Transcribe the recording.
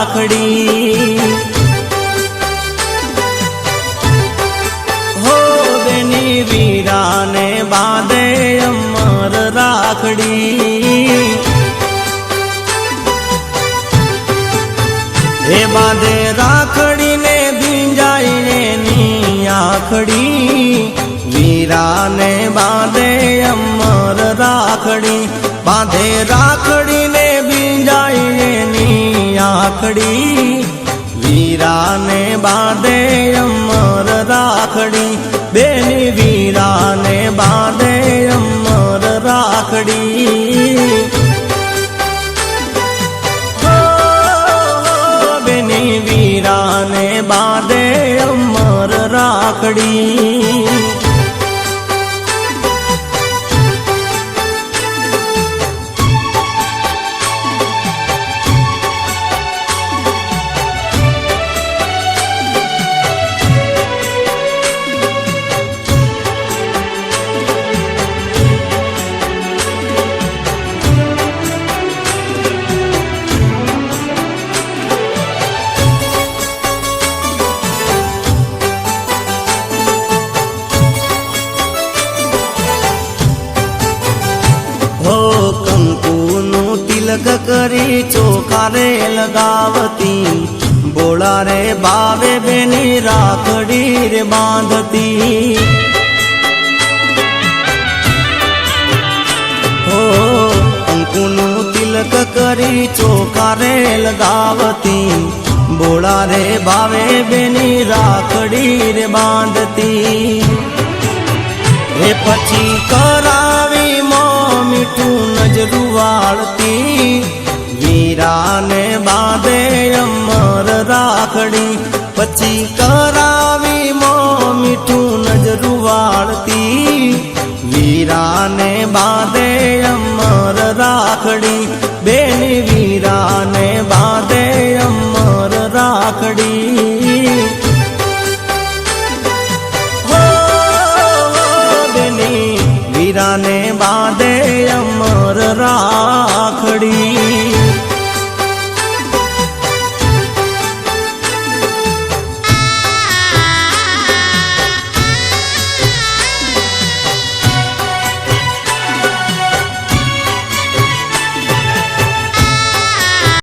રાખડી હો બેની વીરાને બાંધે અમર રાખડી એ બાંધે રાખડીને ભીંજાય એની આખડી વીરાને બાંધે અમર રાખડી બાંધે રાખડીને ભીંજાય એની આખડી વીરાને બાંધે અમર રાખડી બેની વીરાને બાંધે અમર રાખડી વીરાને બાંધે અમર રાખડી કંકુનું તિલક કરી ચોખા રે લગાવતી બોળા રે બાવે બેની રાખડી રે બાંધતી હો કંકુનું તિલક કરી ચોખા રે લગાવતી બોળા રે બાવે બેની રાખડી રે બાંધતી એ પછી કરાવી મીઠું નજરું વાળતી વીરાને બાંધે અમર રાખડી પછી કરાવી મીઠું નજરું વાળતી વીરાને બાંધે અમર રાખડી બેની વીરાને બાંધે અમર રાખડી